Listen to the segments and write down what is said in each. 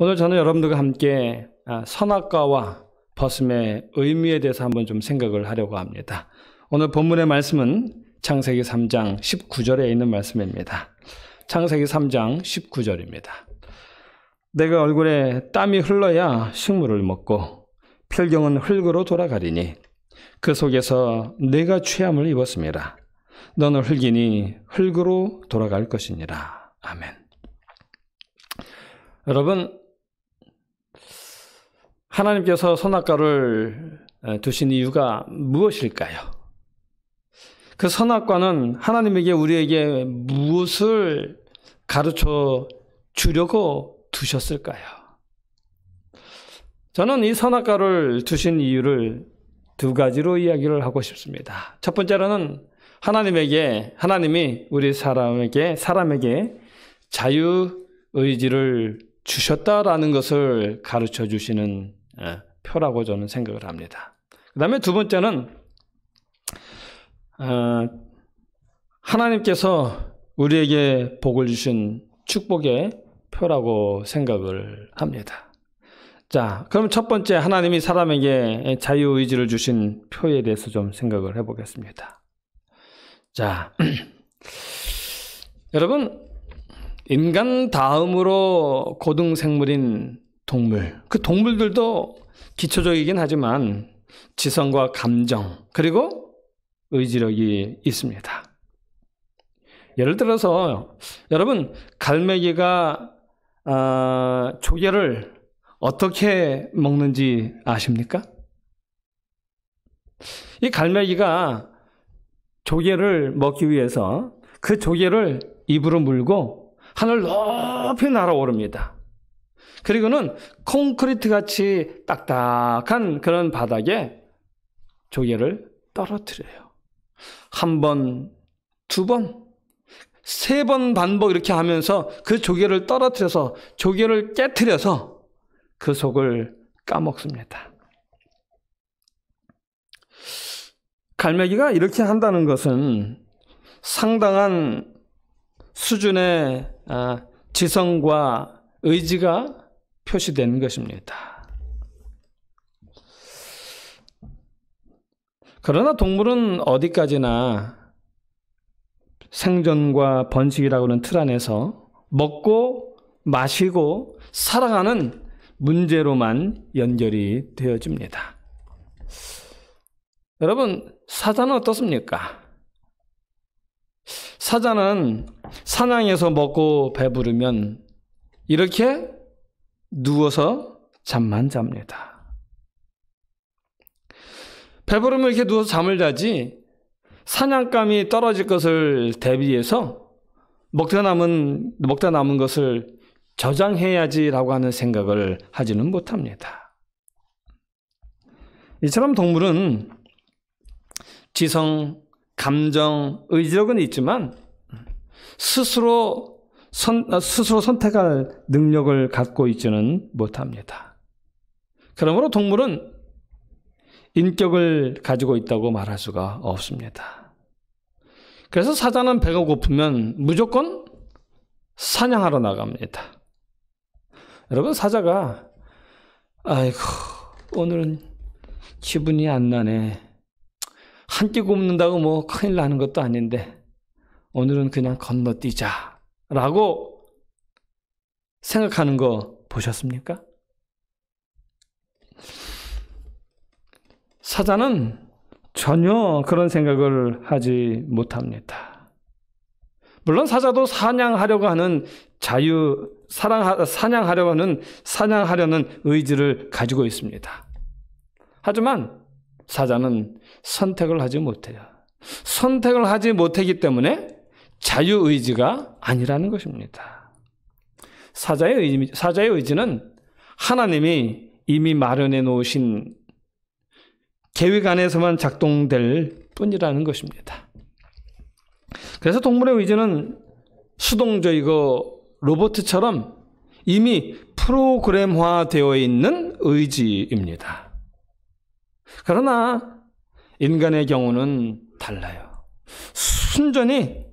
오늘 저는 여러분들과 함께 선악과와 벗음의 의미에 대해서 한번 좀 생각을 하려고 합니다. 오늘 본문의 말씀은 창세기 3장 19절에 있는 말씀입니다. 창세기 3장 19절입니다. 내가 얼굴에 땀이 흘러야 식물을 먹고 필경은 흙으로 돌아가리니 그 속에서 내가 취함을 입었음이라. 너는 흙이니 흙으로 돌아갈 것이니라. 아멘. 여러분, 하나님께서 선악과를 두신 이유가 무엇일까요? 그 선악과는 하나님에게 우리에게 무엇을 가르쳐 주려고 두셨을까요? 저는 이 선악과를 두신 이유를 두 가지로 이야기를 하고 싶습니다. 첫 번째로는 하나님이 우리 사람에게 자유의지를 주셨다라는 것을 가르쳐 주시는 표라고 저는 생각을 합니다. 그 다음에 두 번째는 하나님께서 우리에게 복을 주신 축복의 표라고 생각을 합니다. 자, 그럼 첫 번째 하나님이 사람에게 자유의지를 주신 표에 대해서 좀 생각을 해보겠습니다. 자, 여러분, 인간 다음으로 고등생물인 동물, 그 동물들도 기초적이긴 하지만 지성과 감정 그리고 의지력이 있습니다. 예를 들어서 여러분, 갈매기가 조개를 어떻게 먹는지 아십니까? 이 갈매기가 조개를 먹기 위해서 그 조개를 입으로 물고 하늘 높이 날아오릅니다. 그리고는 콘크리트 같이 딱딱한 그런 바닥에 조개를 떨어뜨려요. 한 번, 두 번, 세 번 반복 이렇게 하면서 그 조개를 떨어뜨려서 조개를 깨트려서 그 속을 까먹습니다. 갈매기가 이렇게 한다는 것은 상당한 수준의 지성과 의지가 표시되는 것입니다. 그러나 동물은 어디까지나 생존과 번식이라고 하는 틀 안에서 먹고 마시고 살아가는 문제로만 연결이 되어집니다. 여러분, 사자는 어떻습니까? 사자는 사냥해서 먹고 배부르면 이렇게 누워서 잠만 잡니다. 배부르면 이렇게 누워서 잠을 자지 사냥감이 떨어질 것을 대비해서 먹다 남은 것을 저장해야지라고 하는 생각을 하지는 못합니다. 이처럼 동물은 지성, 감정, 의지력은 있지만 스스로 선택할 능력을 갖고 있지는 못합니다. 그러므로 동물은 인격을 가지고 있다고 말할 수가 없습니다. 그래서 사자는 배가 고프면 무조건 사냥하러 나갑니다. 여러분, 사자가 아이고 오늘은 기분이 안 나네. 한 끼 굶는다고 뭐 큰일 나는 것도 아닌데 오늘은 그냥 건너뛰자 라고 생각하는 거 보셨습니까? 사자는 전혀 그런 생각을 하지 못합니다. 물론 사자도 사냥하려고 하는 사냥하려는 의지를 가지고 있습니다. 하지만 사자는 선택을 하지 못해요. 선택을 하지 못하기 때문에 자유의지가 아니라는 것입니다. 사자의 의지는 하나님이 이미 마련해 놓으신 계획 안에서만 작동될 뿐이라는 것입니다. 그래서 동물의 의지는 수동적이고 로봇처럼 이미 프로그램화되어 있는 의지입니다. 그러나 인간의 경우는 달라요. 순전히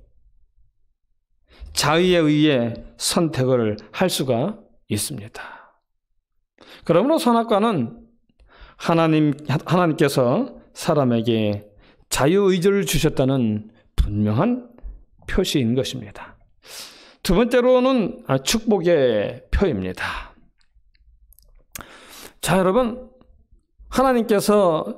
자의에 의해 선택을 할 수가 있습니다. 그러므로 선악과는 하나님께서 사람에게 자유의지를 주셨다는 분명한 표시인 것입니다. 두 번째로는 축복의 표입니다. 자, 여러분, 하나님께서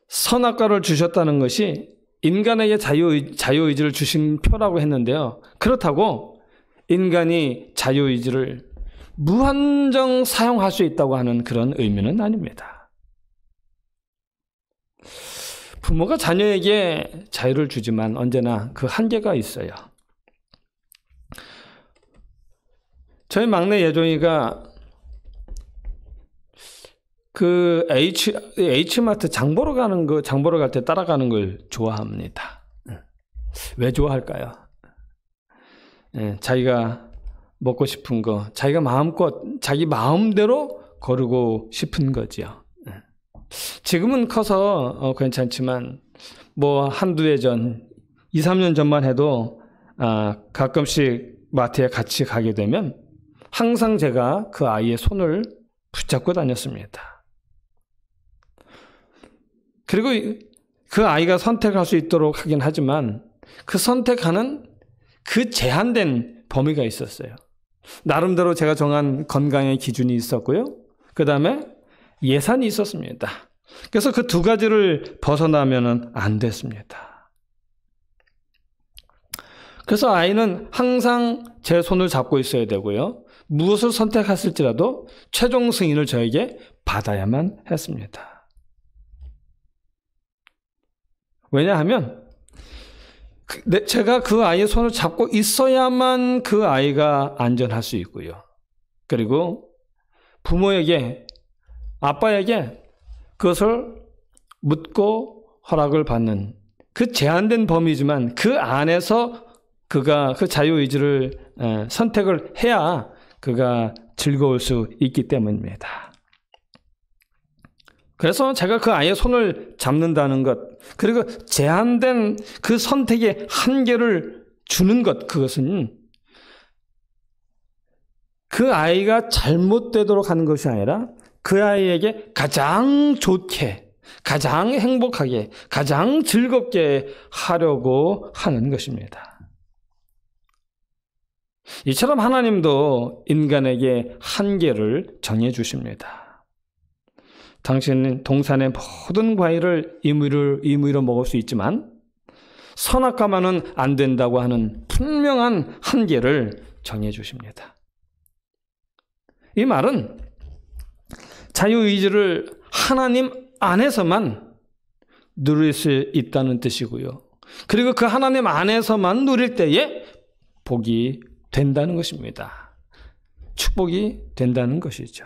선악과를 주셨다는 것이 인간에게 자유의지를 주신 표라고 했는데요. 그렇다고 인간이 자유의지를 무한정 사용할 수 있다고 하는 그런 의미는 아닙니다. 부모가 자녀에게 자유를 주지만 언제나 그 한계가 있어요. 저희 막내 예종이가 그 H마트 장 보러 갈 때 따라가는 걸 좋아합니다. 왜 좋아할까요? 자기가 먹고 싶은 거, 자기가 자기 마음대로 고르고 싶은 거지요. 지금은 커서 괜찮지만 한두 해 전, 2, 3년 전만 해도 가끔씩 마트에 같이 가게 되면 항상 제가 그 아이의 손을 붙잡고 다녔습니다. 그리고 그 아이가 선택할 수 있도록 하긴 하지만 그 선택하는 그 제한된 범위가 있었어요. 나름대로 제가 정한 건강의 기준이 있었고요. 그 다음에 예산이 있었습니다. 그래서 그 두 가지를 벗어나면 안 됐습니다. 그래서 아이는 항상 제 손을 잡고 있어야 되고요. 무엇을 선택했을지라도 최종 승인을 저에게 받아야만 했습니다. 왜냐하면 제가 그 아이의 손을 잡고 있어야만 그 아이가 안전할 수 있고요. 그리고 부모에게, 아빠에게 그것을 묻고 허락을 받는 그 제한된 범위지만 그 안에서 그가 그 자유의지를 선택을 해야 그가 즐거울 수 있기 때문입니다. 그래서 제가 그 아이의 손을 잡는다는 것, 그리고 제한된 그 선택의 한계를 주는 것, 그것은 그 아이가 잘못되도록 하는 것이 아니라 그 아이에게 가장 좋게, 가장 행복하게, 가장 즐겁게 하려고 하는 것입니다. 이처럼 하나님도 인간에게 한계를 정해 주십니다. 당신은 동산의 모든 과일을 임의로 먹을 수 있지만 선악과만은 안 된다고 하는 분명한 한계를 정해 주십니다. 이 말은 자유의지를 하나님 안에서만 누릴 수 있다는 뜻이고요. 그리고 그 하나님 안에서만 누릴 때에 복이 된다는 것입니다. 축복이 된다는 것이죠.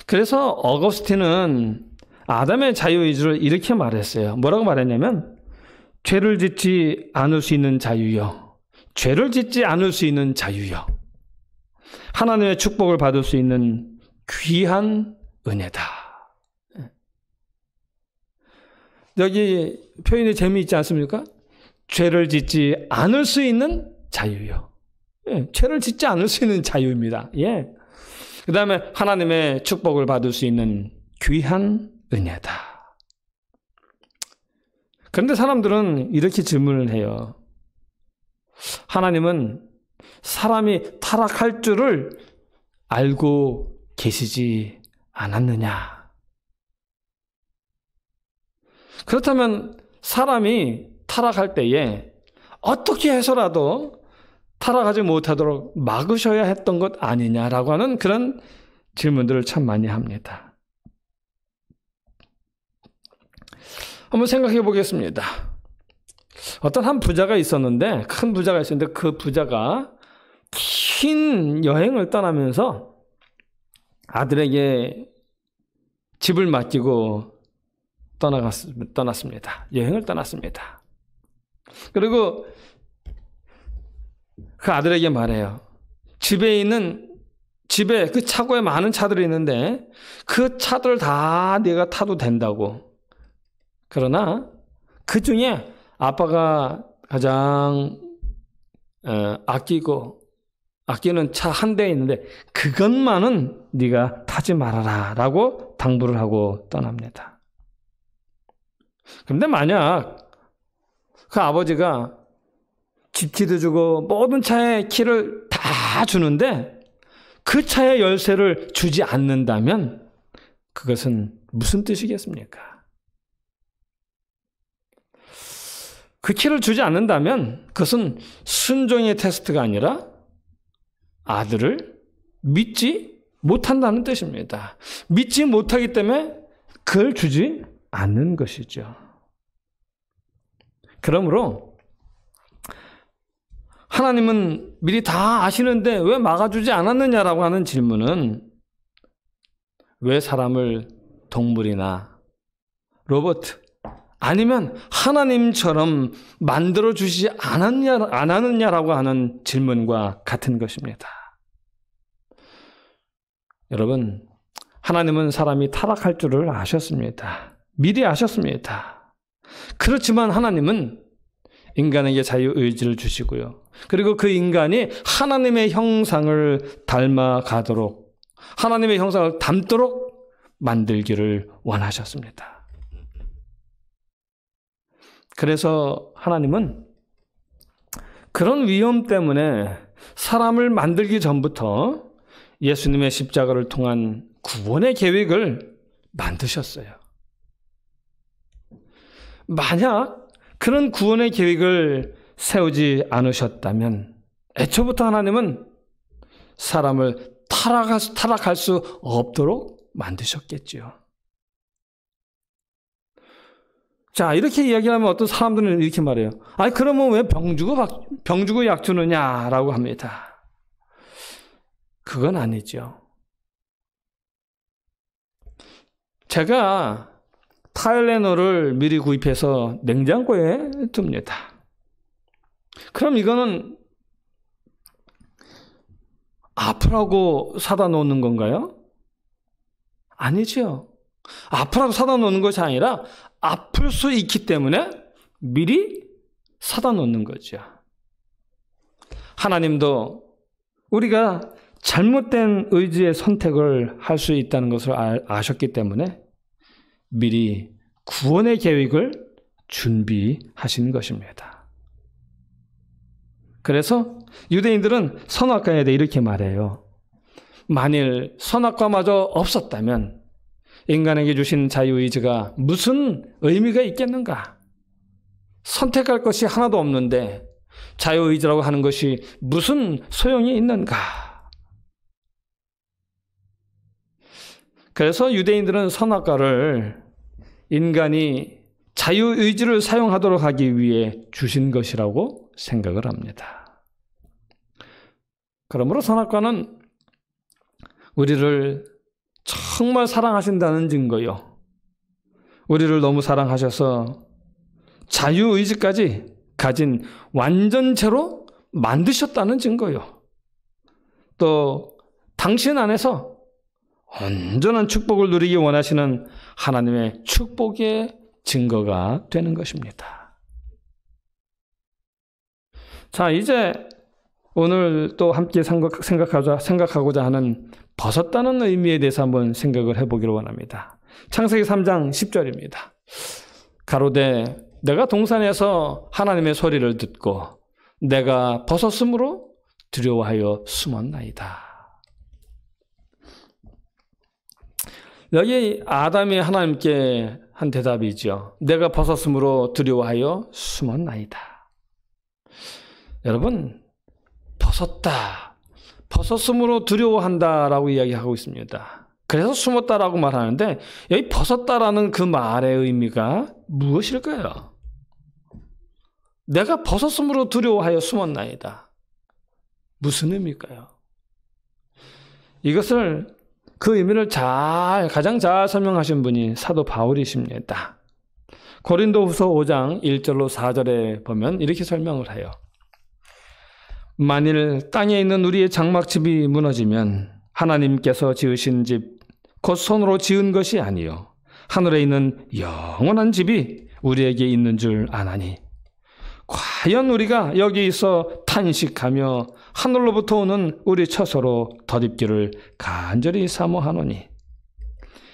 그래서 어거스틴은 아담의 자유의지를 이렇게 말했어요. 뭐라고 말했냐면 죄를 짓지 않을 수 있는 자유요. 죄를 짓지 않을 수 있는 자유요. 하나님의 축복을 받을 수 있는 귀한 은혜다. 여기 표현이 재미있지 않습니까? 죄를 짓지 않을 수 있는 자유요. 죄를 짓지 않을 수 있는 자유입니다. 그 다음에 하나님의 축복을 받을 수 있는 귀한 은혜다. 그런데 사람들은 이렇게 질문을 해요. 하나님은 사람이 타락할 줄을 알고 계시지 않았느냐? 그렇다면 사람이 타락할 때에 어떻게 해서라도 타락하지 못하도록 막으셔야 했던 것 아니냐라고 하는 그런 질문들을 참 많이 합니다. 한번 생각해 보겠습니다. 어떤 한 부자가 있었는데, 큰 부자가 있었는데 그 부자가 긴 여행을 떠나면서 아들에게 집을 맡기고 떠났습니다. 여행을 떠났습니다. 그리고 그 아들에게 말해요. 집에 그 차고에 많은 차들이 있는데 그 차들 다 네가 타도 된다고. 그러나 그 중에 아빠가 가장 아끼고 아끼는 차 한 대 있는데 그것만은 네가 타지 말아라 라고 당부를 하고 떠납니다. 그런데 만약 그 아버지가 집키도 주고 모든 차의 키를 다 주는데 그 차의 열쇠를 주지 않는다면 그것은 무슨 뜻이겠습니까? 그 키를 주지 않는다면 그것은 순종의 테스트가 아니라 아들을 믿지 못한다는 뜻입니다. 믿지 못하기 때문에 그걸 주지 않는 것이죠. 그러므로 하나님은 미리 다 아시는데 왜 막아주지 않았느냐라고 하는 질문은 왜 사람을 동물이나 로봇 아니면 하나님처럼 만들어주시지 않았느냐라고 하는 질문과 같은 것입니다. 여러분, 하나님은 사람이 타락할 줄을 아셨습니다. 미리 아셨습니다. 그렇지만 하나님은 인간에게 자유의지를 주시고요. 그리고 그 인간이 하나님의 형상을 닮아가도록, 하나님의 형상을 닮도록 만들기를 원하셨습니다. 그래서 하나님은 그런 위험 때문에 사람을 만들기 전부터 예수님의 십자가를 통한 구원의 계획을 만드셨어요. 만약 그런 구원의 계획을 세우지 않으셨다면 애초부터 하나님은 사람을 타락할 수 없도록 만드셨겠지요. 자, 이렇게 이야기하면 어떤 사람들은 이렇게 말해요. 아니, 그러면 왜 병 주고 약 주느냐라고 합니다. 그건 아니죠. 제가 타일레놀을 미리 구입해서 냉장고에 둡니다. 그럼 이거는 아프라고 사다 놓는 건가요? 아니죠. 아프라고 사다 놓는 것이 아니라 아플 수 있기 때문에 미리 사다 놓는 거죠. 하나님도 우리가 잘못된 의지의 선택을 할 수 있다는 것을 아셨기 때문에 미리 구원의 계획을 준비하신 것입니다. 그래서 유대인들은 선악과에 대해 이렇게 말해요. 만일 선악과마저 없었다면 인간에게 주신 자유의지가 무슨 의미가 있겠는가? 선택할 것이 하나도 없는데 자유의지라고 하는 것이 무슨 소용이 있는가? 그래서 유대인들은 선악과를 인간이 자유의지를 사용하도록 하기 위해 주신 것이라고 생각을 합니다. 그러므로 선악과는 우리를 정말 사랑하신다는 증거요. 우리를 너무 사랑하셔서 자유의지까지 가진 완전체로 만드셨다는 증거요. 또 당신 안에서 온전한 축복을 누리기 원하시는 하나님의 축복의 증거가 되는 것입니다. 자, 이제 오늘 또 함께 생각하고자 하는 벗었다는 의미에 대해서 한번 생각을 해보기를 원합니다. 창세기 3장 10절입니다. 가로되 내가 동산에서 하나님의 소리를 듣고 내가 벗었으므로 두려워하여 숨었나이다. 여기 아담이 하나님께 한 대답이죠. 내가 벗었으므로 두려워하여 숨었나이다. 여러분, 벗었으므로 두려워한다라고 이야기하고 있습니다. 그래서 숨었다라고 말하는데 여기 벗었다라는 그 말의 의미가 무엇일까요? 내가 벗었으므로 두려워하여 숨었나이다. 무슨 의미일까요? 이것을 그 의미를 가장 잘 설명하신 분이 사도 바울이십니다. 고린도후서 5장 1절로 4절에 보면 이렇게 설명을 해요. 만일 땅에 있는 우리의 장막집이 무너지면 하나님께서 지으신 집, 곧 손으로 지은 것이 아니요 하늘에 있는 영원한 집이 우리에게 있는 줄 아나니 과연 우리가 여기 있어 탄식하며 하늘로부터 오는 우리 처소로 덧입기를 간절히 사모하노니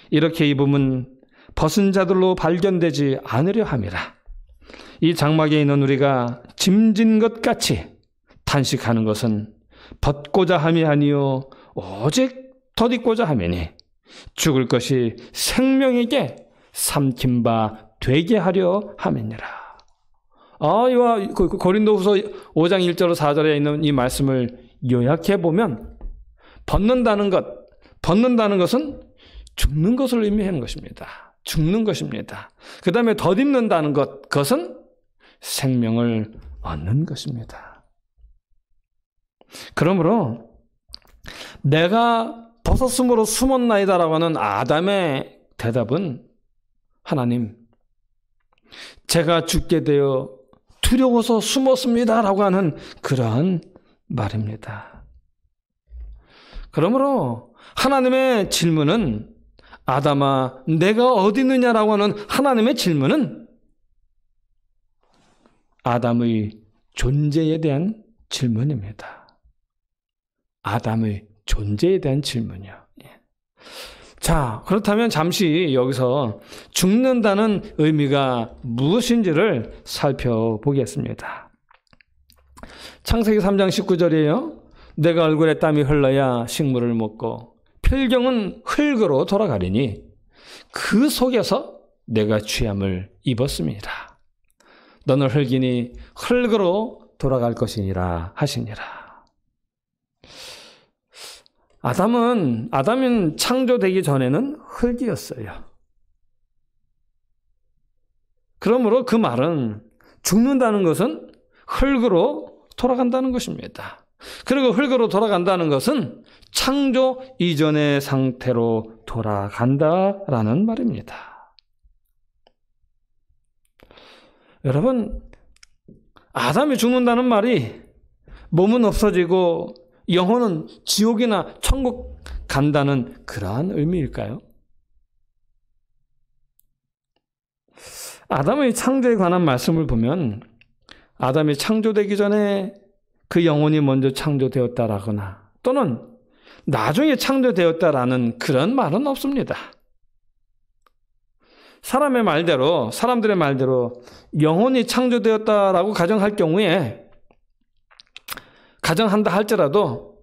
이렇게 입음은 벗은 자들로 발견되지 않으려 함이라. 이 장막에 있는 우리가 짐진 것 같이 탄식하는 것은 벗고자 함이 아니요 오직 덧입고자 함이니 죽을 것이 생명에게 삼킨 바 되게 하려 함이니라. 이와 고린도후서 5장 1절 4절에 있는 이 말씀을 요약해 보면 벗는다는 것은 죽는 것을 의미하는 것입니다. 죽는 것입니다. 그 다음에 덧입는다는 그것은 생명을 얻는 것입니다. 그러므로 내가 벗었으므로 숨었나이다라고 하는 아담의 대답은 하나님, 제가 죽게 되어 두려워서 숨었습니다라고 하는 그러한 말입니다. 그러므로 하나님의 질문은 아담아 내가 어디 있느냐라고 하는 하나님의 질문은 아담의 존재에 대한 질문입니다. 아담의 존재에 대한 질문이요. 자, 그렇다면 잠시 여기서 죽는다는 의미가 무엇인지를 살펴보겠습니다. 창세기 3장 19절이에요. 내가 얼굴에 땀이 흘러야 식물을 먹고 필경은 흙으로 돌아가리니 그 속에서 내가 취함을 입었습니다. 너는 흙이니 흙으로 돌아갈 것이니라 하시니라. 아담은 창조되기 전에는 흙이었어요. 그러므로 그 말은 죽는다는 것은 흙으로 돌아간다는 것입니다. 그리고 흙으로 돌아간다는 것은 창조 이전의 상태로 돌아간다라는 말입니다. 여러분, 아담이 죽는다는 말이 몸은 없어지고 영혼은 지옥이나 천국 간다는 그러한 의미일까요? 아담의 창조에 관한 말씀을 보면 아담이 창조되기 전에 그 영혼이 먼저 창조되었다라거나 또는 나중에 창조되었다라는 그런 말은 없습니다. 사람들의 말대로 영혼이 창조되었다라고 가정할 경우에 가정한다 할지라도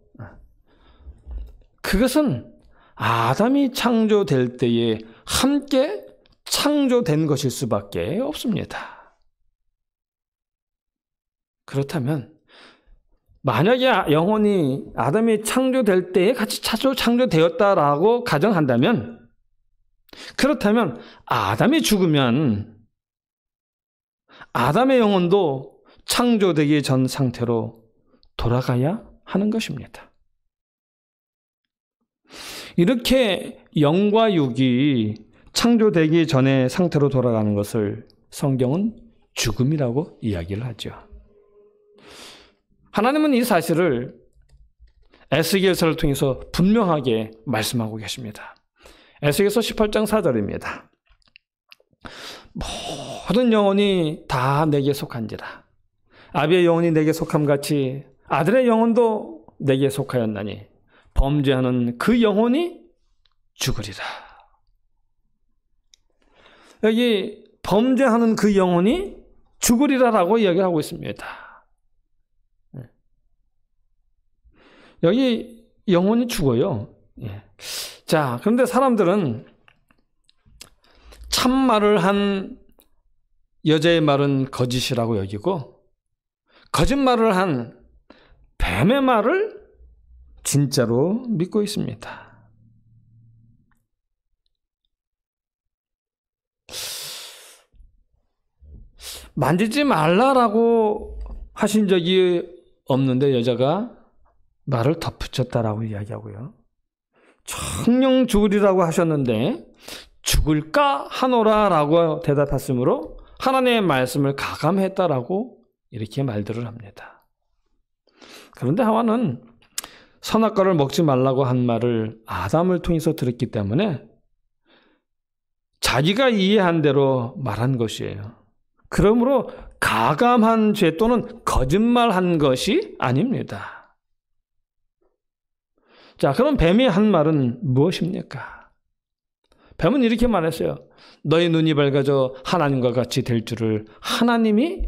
그것은 아담이 창조될 때에 함께 창조된 것일 수밖에 없습니다. 그렇다면 만약에 영혼이 아담이 창조될 때에 같이 창조되었다라고 가정한다면 그렇다면 아담이 죽으면 아담의 영혼도 창조되기 전 상태로 돌아가야 하는 것입니다. 이렇게 영과 육이 창조되기 전의 상태로 돌아가는 것을 성경은 죽음이라고 이야기를 하죠. 하나님은 이 사실을 에스겔서를 통해서 분명하게 말씀하고 계십니다. 에스겔서 18장 4절입니다. 모든 영혼이 다 내게 속한지라. 아비의 영혼이 내게 속함같이 아들의 영혼도 내게 속하였나니 범죄하는 그 영혼이 죽으리라. 여기 범죄하는 그 영혼이 죽으리라라고 이야기를 하고 있습니다. 여기 영혼이 죽어요. 자, 그런데 사람들은 참말을 한 여자의 말은 거짓이라고 여기고 거짓말을 한 뱀의 말을 진짜로 믿고 있습니다. 만지지 말라라고 하신 적이 없는데 여자가 말을 덧붙였다라고 이야기하고요. 청령 죽으리라고 하셨는데 죽을까 하노라라고 대답했으므로 하나님의 말씀을 가감했다라고 이렇게 말들을 합니다. 그런데 하와는 선악과를 먹지 말라고 한 말을 아담을 통해서 들었기 때문에 자기가 이해한 대로 말한 것이에요. 그러므로 가감한 죄 또는 거짓말한 것이 아닙니다. 자, 그럼 뱀이 한 말은 무엇입니까? 뱀은 이렇게 말했어요. 너희 눈이 밝아져 하나님과 같이 될 줄을 하나님이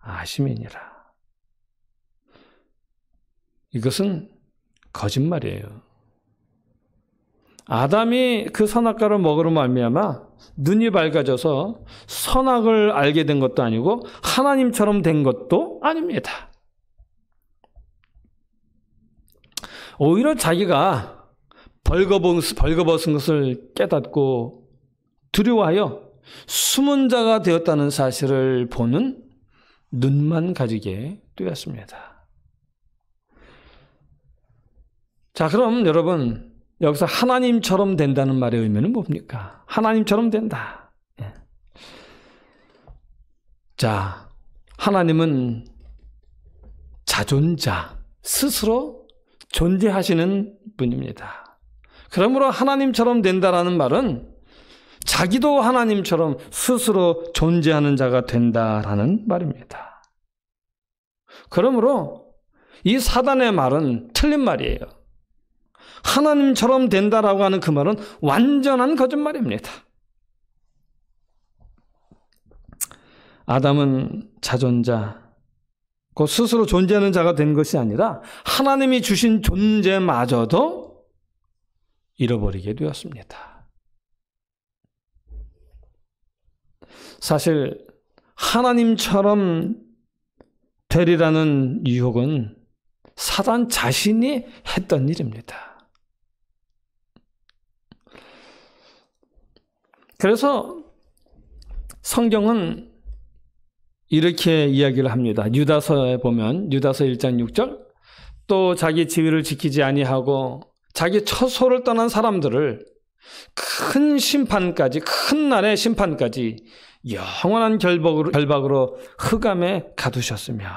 아심이니라. 이것은 거짓말이에요. 아담이 그 선악과를 먹으로 말미암아 눈이 밝아져서 선악을 알게 된 것도 아니고 하나님처럼 된 것도 아닙니다. 오히려 자기가 벌거벗은 것을 깨닫고 두려워하여 숨은 자가 되었다는 사실을 보는 눈만 가지게 되었습니다. 자, 그럼 여러분, 여기서 하나님처럼 된다는 말의 의미는 뭡니까? 하나님처럼 된다. 자, 하나님은 자존자, 스스로 존재하시는 분입니다. 그러므로 하나님처럼 된다라는 말은 자기도 하나님처럼 스스로 존재하는 자가 된다라는 말입니다. 그러므로 이 사단의 말은 틀린 말이에요. 하나님처럼 된다라고 하는 그 말은 완전한 거짓말입니다. 아담은 자존자, 그 스스로 존재하는 자가 된 것이 아니라 하나님이 주신 존재마저도 잃어버리게 되었습니다. 사실 하나님처럼 되리라는 유혹은 사단 자신이 했던 일입니다. 그래서 성경은 이렇게 이야기를 합니다. 유다서에 보면 유다서 1장 6절 또 자기 지위를 지키지 아니하고 자기 처소를 떠난 사람들을 큰 심판까지, 큰 날의 심판까지 영원한 결박으로 흑암에 가두셨으며.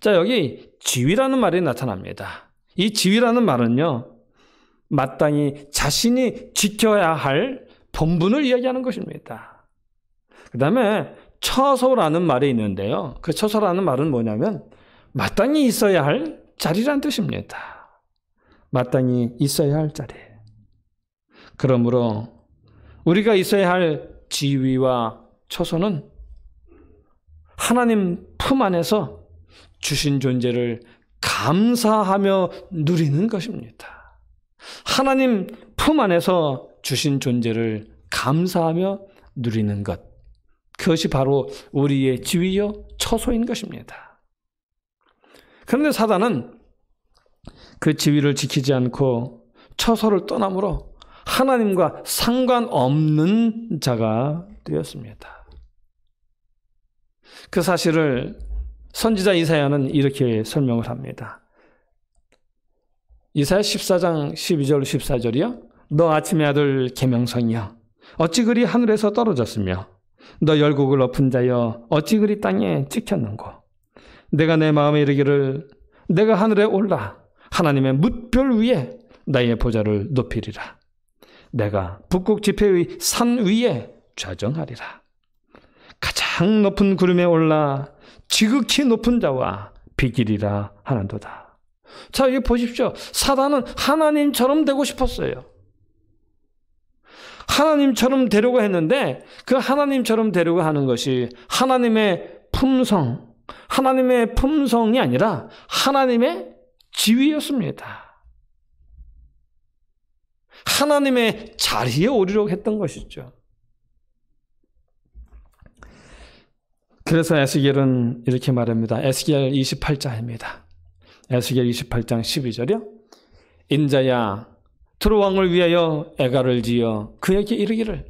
자, 여기 지위라는 말이 나타납니다. 이 지위라는 말은요, 마땅히 자신이 지켜야 할 본분을 이야기하는 것입니다. 그 다음에 처소라는 말이 있는데요. 그 처소라는 말은 뭐냐면 마땅히 있어야 할 자리란 뜻입니다. 마땅히 있어야 할 자리. 그러므로 우리가 있어야 할 지위와 처소는 하나님 품 안에서 주신 존재를 감사하며 누리는 것입니다. 하나님 품 안에서 주신 존재를 감사하며 누리는 것. 그것이 바로 우리의 지위요 처소인 것입니다. 그런데 사단은 그 지위를 지키지 않고 처소를 떠남으로 하나님과 상관없는 자가 되었습니다. 그 사실을 선지자 이사야는 이렇게 설명을 합니다. 이사야 14장 12절 14절이요. 너 아침의 아들 계명성이여 어찌 그리 하늘에서 떨어졌으며 너 열국을 엎은 자여 어찌 그리 땅에 찍혔는고 내가 내 마음에 이르기를 내가 하늘에 올라 하나님의 뭇별 위에 나의 보좌를 높이리라. 내가 북극 지폐의 산 위에 좌정하리라. 가장 높은 구름에 올라 지극히 높은 자와 비기리라 하는도다. 자, 여기 보십시오. 사단은 하나님처럼 되고 싶었어요. 하나님처럼 되려고 했는데 그 하나님처럼 되려고 하는 것이 하나님의 품성이 아니라 하나님의 지위였습니다. 하나님의 자리에 오르려고 했던 것이죠. 그래서 에스겔은 이렇게 말합니다. 에스겔 28장입니다. 에스겔 28장 12절이요. 인자야 트로왕을 위하여 애가를 지어 그에게 이르기를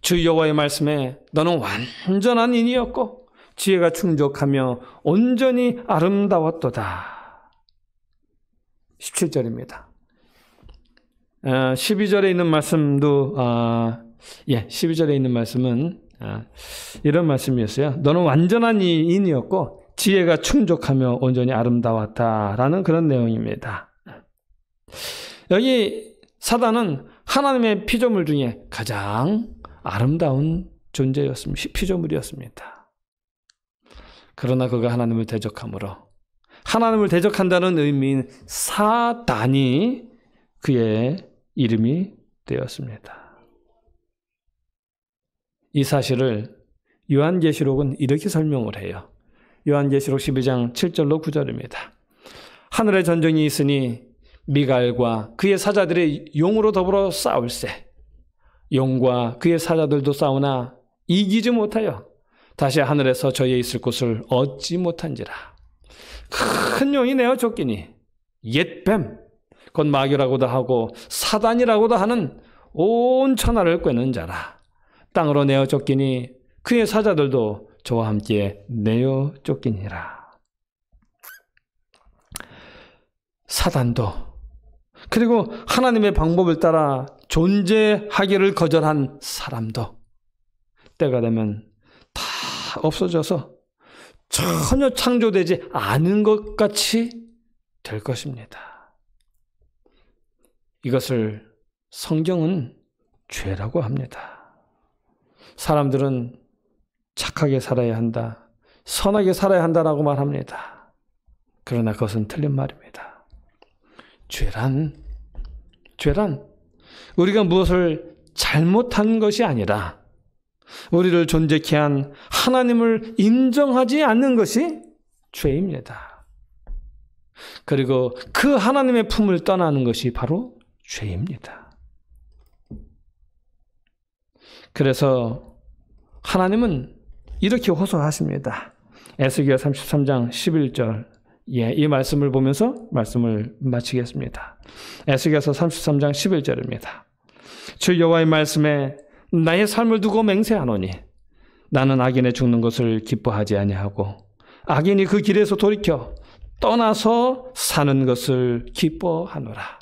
주 여호와의 말씀에 너는 완전한 인이었고 지혜가 충족하며 온전히 아름다웠도다. 17절입니다. 12절에 있는 말씀도 12절에 있는 말씀은 이런 말씀이었어요. 너는 완전한 인이었고 지혜가 충족하며 온전히 아름다웠다라는 그런 내용입니다. 여기 사단은 하나님의 피조물 중에 가장 아름다운 존재였습니다. 피조물이었습니다. 그러나 그가 하나님을 대적함으로 하나님을 대적한다는 의미인 사단이 그의 이름이 되었습니다. 이 사실을 요한계시록은 이렇게 설명을 해요. 요한계시록 12장 7절로 9절입니다. 하늘의 전쟁이 있으니 미갈과 그의 사자들의 용으로 더불어 싸울세. 용과 그의 사자들도 싸우나 이기지 못하여 다시 하늘에서 저희의 있을 곳을 얻지 못한지라. 큰 용이 내어 쫓기니 옛뱀 곧 마귀라고도 하고 사단이라고도 하는 온 천하를 꿰는 자라. 땅으로 내어 쫓기니 그의 사자들도 저와 함께 내어 쫓기니라. 사단도 그리고 하나님의 방법을 따라 존재하기를 거절한 사람도 때가 되면 다 없어져서 전혀 창조되지 않은 것 같이 될 것입니다. 이것을 성경은 죄라고 합니다. 사람들은 착하게 살아야 한다, 선하게 살아야 한다라고 말합니다. 그러나 그것은 틀린 말입니다. 죄란 우리가 무엇을 잘못한 것이 아니라 우리를 존재케 한 하나님을 인정하지 않는 것이 죄입니다. 그리고 그 하나님의 품을 떠나는 것이 바로 죄입니다. 그래서 하나님은 이렇게 호소하십니다. 에스겔 33장 11절 이 말씀을 보면서 말씀을 마치겠습니다. 에스겔서 33장 11절입니다. 주 여호와의 말씀에 나의 삶을 두고 맹세하노니 나는 악인의 죽는 것을 기뻐하지 아니하고 악인이 그 길에서 돌이켜 떠나서 사는 것을 기뻐하노라.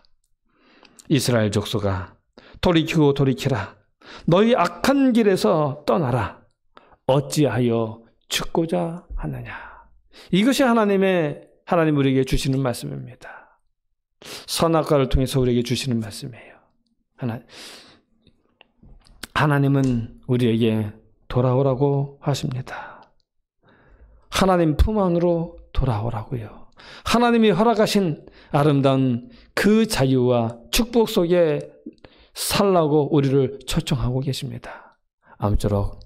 이스라엘 족속아 돌이키고 돌이키라. 너희 악한 길에서 떠나라. 어찌하여 죽고자 하느냐. 이것이 하나님 우리에게 주시는 말씀입니다. 선악과를 통해서 우리에게 주시는 말씀이에요. 하나님은 우리에게 돌아오라고 하십니다. 하나님 품 안으로 돌아오라고요. 하나님이 허락하신 아름다운 그 자유와 축복 속에 살라고 우리를 초청하고 계십니다. 아무쪼록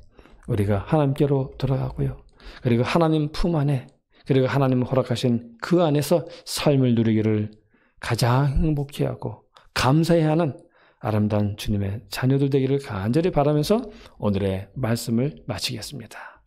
우리가 하나님께로 돌아가고요. 그리고 하나님 품 안에 그리고 하나님 허락하신 그 안에서 삶을 누리기를 가장 행복해하고 감사해하는 아름다운 주님의 자녀들 되기를 간절히 바라면서 오늘의 말씀을 마치겠습니다.